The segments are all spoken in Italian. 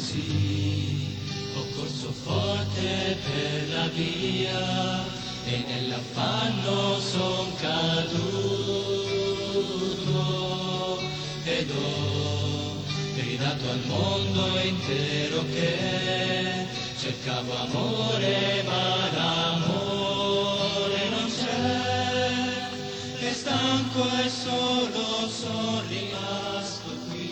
così, ho corso forte per la via e nell'affanno son caduto ed ho gridato al mondo intero che cercavo amore ma l'amore non c'è e stanco e solo son rimasto qui.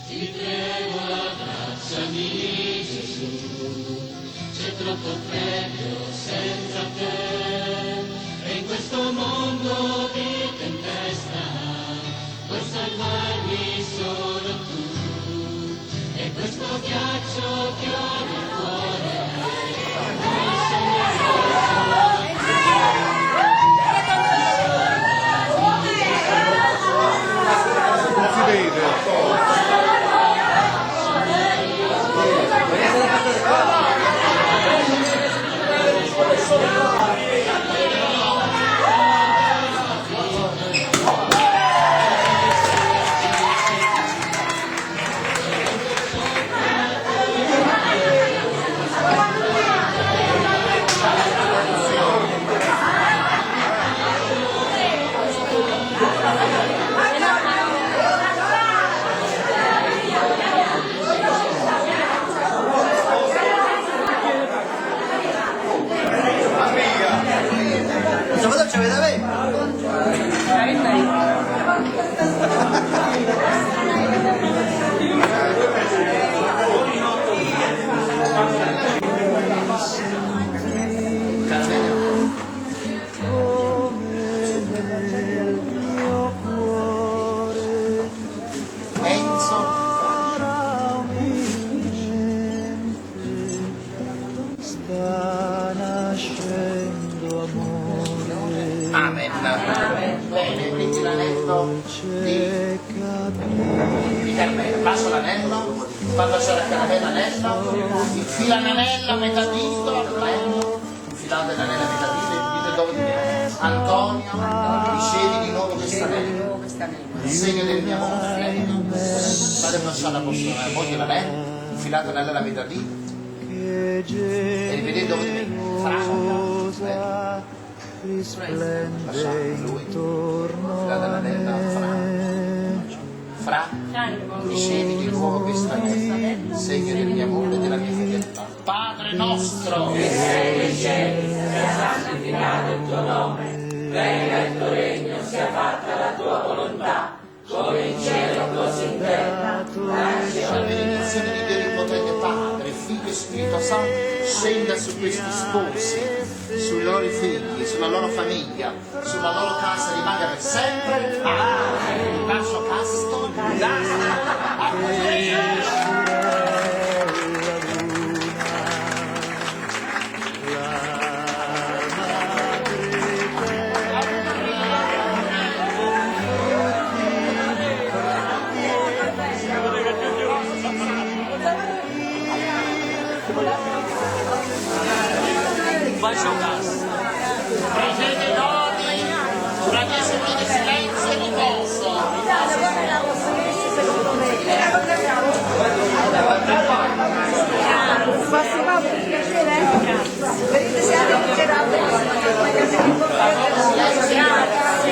Ti prego abbracciami Gesù, c'è troppo freddo senza te e in questo mondo di tempesta puoi salvarmi solo tu e questo ghiaccio che ho nel cuore puoi Amen. Bene, quindi l'anello di Carmela. Passo l'anello, fa lasciare a Carmela l'anello, infila l'anello a metà dito, l'anello, infilate l'anello a metà dito, dite dove di me. Antonio, ricevi di nuovo questo anello, il segno del mio amore, fate passare l'apostolo, voglio l'anello, infilate l'anello a metà dito, e rivedete dove di me. Risplende intorno a me. Fra, ricevi di nuovo questa anello, segno del mio amore e della mia fedeltà. Padre nostro, che sei nei cieli, sia santificato il tuo nome, venga il tuo regno, sia fatta la tua volontà, come in cielo così in terra. La benedizione di Dio Onnipotente Padre, Figlio e Spirito Santo scenda su questi sposi, sui loro figli, sulla loro famiglia, sulla loro casa, rimanga per sempre. Amen. Bacio casto, prendete noti, prendete di silenzio e riposo. Prossimo per piacere, venite siate miserabili,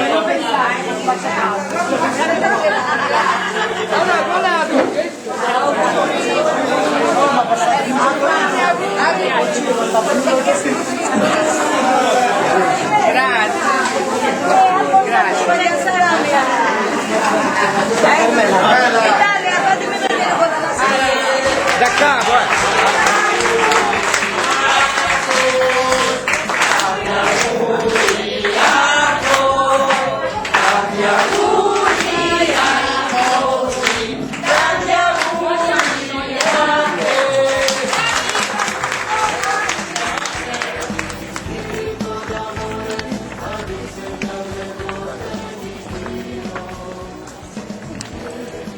non pensare, non fate altro. Da capo,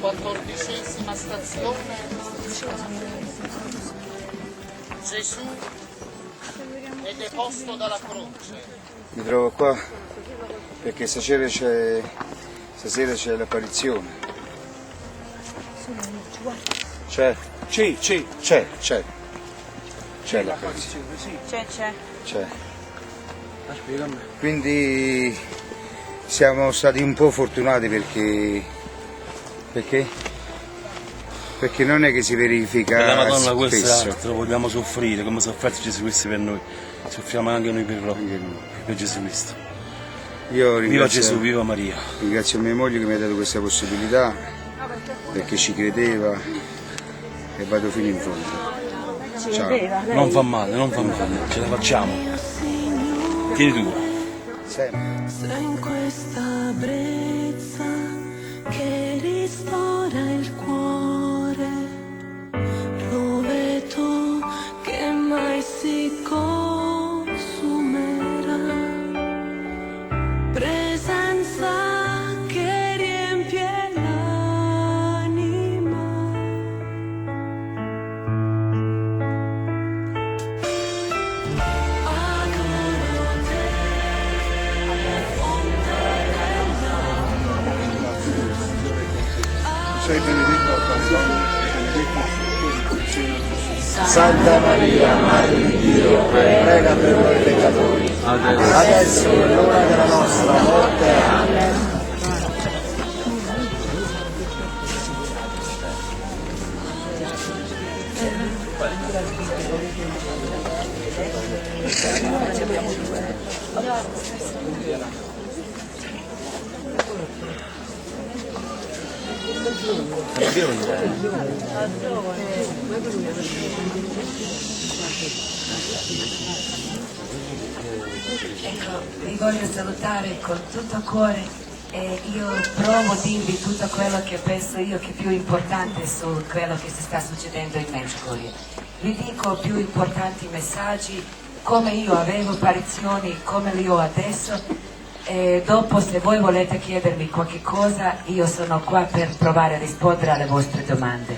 Quattordicesima stazione, Gesù è deposto dalla croce. mi trovo qua perché stasera c'è l'apparizione. C'è? C'è. C'è l'apparizione. C'è. Spiegami. Quindi siamo stati un po' fortunati perché non è che si verifica Per la Madonna questa spesso. è altro, vogliamo soffrire, come sofferto Gesù Cristo per noi. Soffriamo anche noi per Gesù Cristo. Io Viva Gesù, viva Maria. ringrazio mia moglie che mi ha dato questa possibilità, perché ci credeva e vado fino in fondo. Ciao. Non fa male, ce la facciamo. Tieni tu. Sempre. Se in questa brezza che ristora il cuore, roveto che mai si consumerà, presenza che riempie l'anima, adoro te. Sei benedetto al Padre, Santa Maria, Madre di Dio, prega per noi peccatori, adesso è l'ora della nostra morte. Amen. Ecco, vi voglio salutare con tutto il cuore e io provo a dirvi tutto quello che penso io che è più importante su quello che si sta succedendo in Medjugorje. Vi dico più importanti messaggi, come io avevo apparizioni, come li ho adesso. E dopo, se voi volete chiedermi qualche cosa, io sono qua per provare a rispondere alle vostre domande.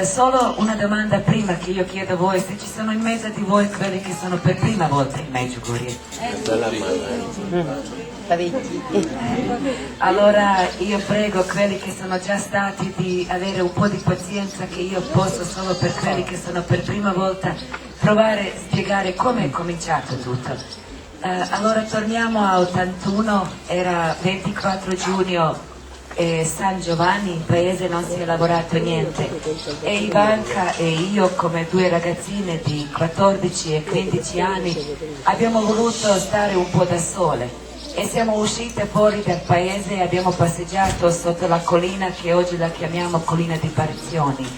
Solo una domanda prima che io chiedo a voi: se ci sono in mezzo di voi quelli che sono per prima volta in Medjugorje. Allora io prego quelli che sono già stati di avere un po' di pazienza, che io posso solo per quelli che sono per prima volta provare a spiegare come è cominciato tutto. Allora torniamo a 81, era 24 giugno, San Giovanni, in paese non si è lavorato niente e Ivanka e io, come due ragazzine di 14 e 15 anni, abbiamo voluto stare un po' da sole e siamo uscite fuori dal paese e abbiamo passeggiato sotto la collina che oggi la chiamiamo collina di Parizioni.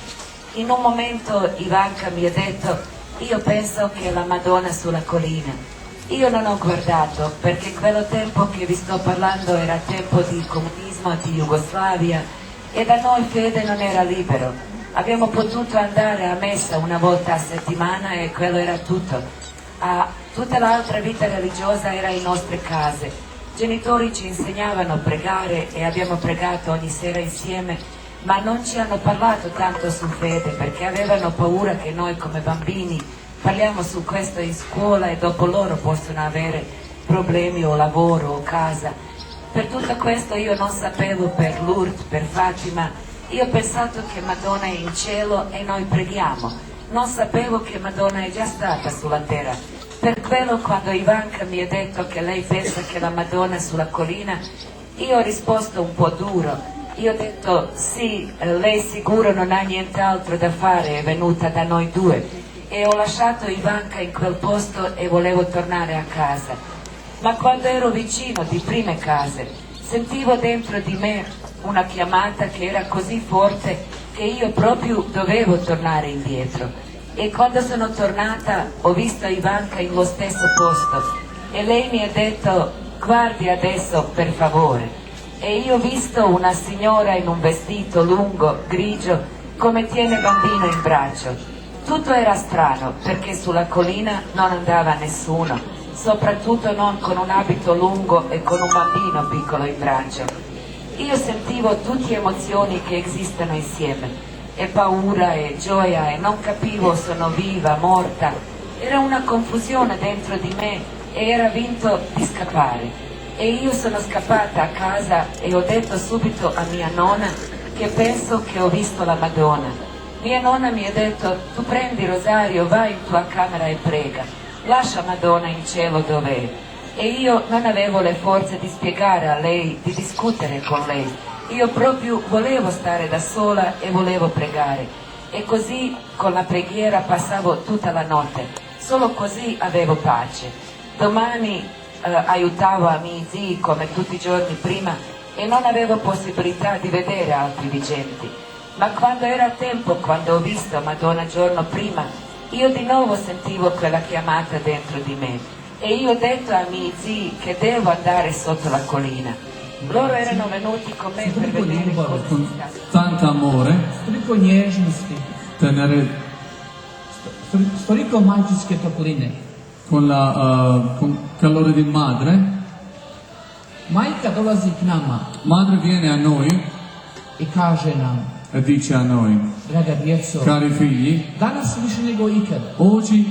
In un momento Ivanka mi ha detto: io penso che è la Madonna sulla collina. Io non ho guardato, perché quello tempo che vi sto parlando era tempo di comunismo, di Jugoslavia, e da noi fede non era libero. Abbiamo potuto andare a messa una volta a settimana e quello era tutto. Tutta l'altra vita religiosa era in nostre case. I genitori ci insegnavano a pregare e abbiamo pregato ogni sera insieme, ma non ci hanno parlato tanto su fede perché avevano paura che noi come bambini parliamo su questo in scuola e dopo loro possono avere problemi o lavoro o casa. Per tutto questo io non sapevo per Lourdes, per Fatima, io ho pensato che Madonna è in cielo e noi preghiamo. Non sapevo che Madonna è già stata sulla terra. Per quello quando Ivanka mi ha detto che lei pensa che la Madonna è sulla collina, io ho risposto un po' duro. Io ho detto sì, lei sicuro non ha nient'altro da fare, è venuta da noi due. E ho lasciato Ivanka in quel posto e volevo tornare a casa. Ma quando ero vicino di prime case, sentivo dentro di me una chiamata che era così forte che io proprio dovevo tornare indietro. E quando sono tornata ho visto Ivanka in lo stesso posto e lei mi ha detto: guardi adesso per favore. E io ho visto una signora in un vestito lungo, grigio, come tiene bambino in braccio. Tutto era strano perché sulla collina non andava nessuno, soprattutto non con un abito lungo e con un bambino piccolo in braccio. Io sentivo tutte emozioni che esistono insieme, e paura e gioia, e non capivo sono viva, morta. Era una confusione dentro di me e era vinto di scappare. E io sono scappata a casa e ho detto subito a mia nonna: che penso che ho visto la Madonna. Mia nonna mi ha detto: tu prendi il rosario, vai in tua camera e prega, lascia Madonna in cielo dov'è. E io non avevo le forze di spiegare a lei, di discutere con lei. Io proprio volevo stare da sola e volevo pregare. E così con la preghiera passavo tutta la notte. Solo così avevo pace. Domani aiutavo i miei zii come tutti i giorni prima e non avevo possibilità di vedere altri vigenti. Ma quando era tempo, quando ho visto Madonna giorno prima, io di nuovo sentivo quella chiamata dentro di me. E io ho detto ai miei zii che devo andare sotto la collina. Loro erano venuti con me per vedere cosa con si stava. tanto amore, Toliko nježnosti, tenere s toliko majčinske topline. con calore di madre. Majka dolazi k nama Madre viene a noi i kaže nam: e dice a noi: draga djeco, cari figli, danas više nego ikada, oggi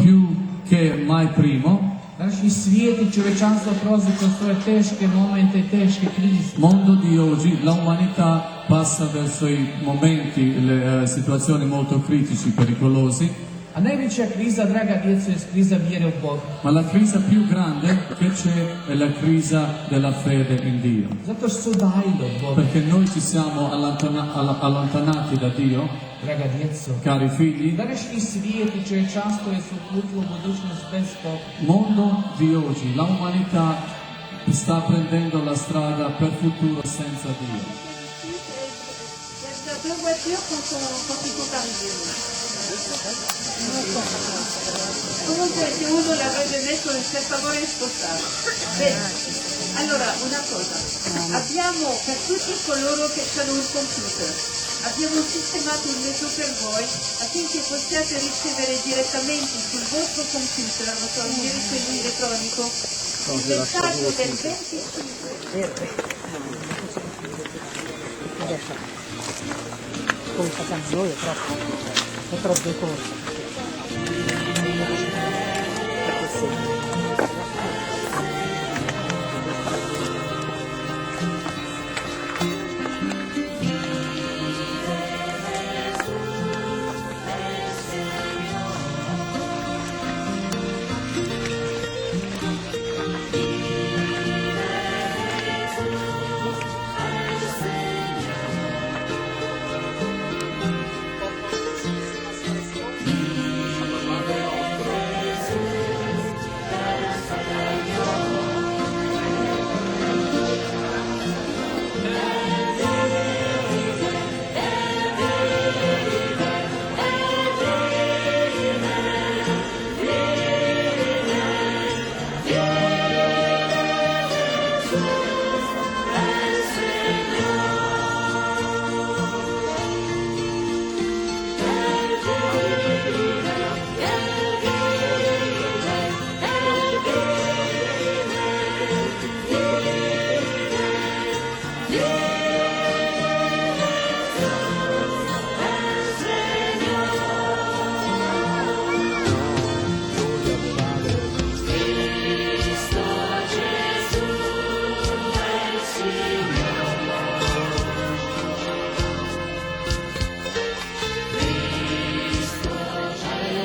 più che mai primo, današnji svijet i čovječanstvo prolazi kroz svoje teške momente i teške krize. mondo di oggi, l'umanità passa verso i momenti, le situazioni molto critici, pericolosi, A najveća kriza, draga djeco, je kriza vjere u Boga. ma la crisi più grande che c'è è la crisi della fede in Dio. Zato što su udaljili od Boga. Perché noi ci siamo allontanati da Dio, Draga djeco, cari figli. današnji svijet i čovječanstvo je se uputilo u budućnost bez Boga. Mondo di oggi, l'umanità sta prendendo la strada per futuro senza Dio. Deux voitures quand il faut arriver. Comunque se uno l'avrebbe messo per favore spostare. Bene, allora una cosa, abbiamo per tutti coloro che hanno un computer, abbiamo sistemato un metodo per voi affinché possiate ricevere direttamente sul vostro computer, non so, indirizzo elettronico, il messaggio del 25. Come facciamo noi è troppo corto.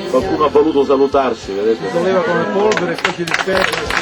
Qualcuno ha voluto salutarsi, vedete? Soleva come polvere, specie di terra.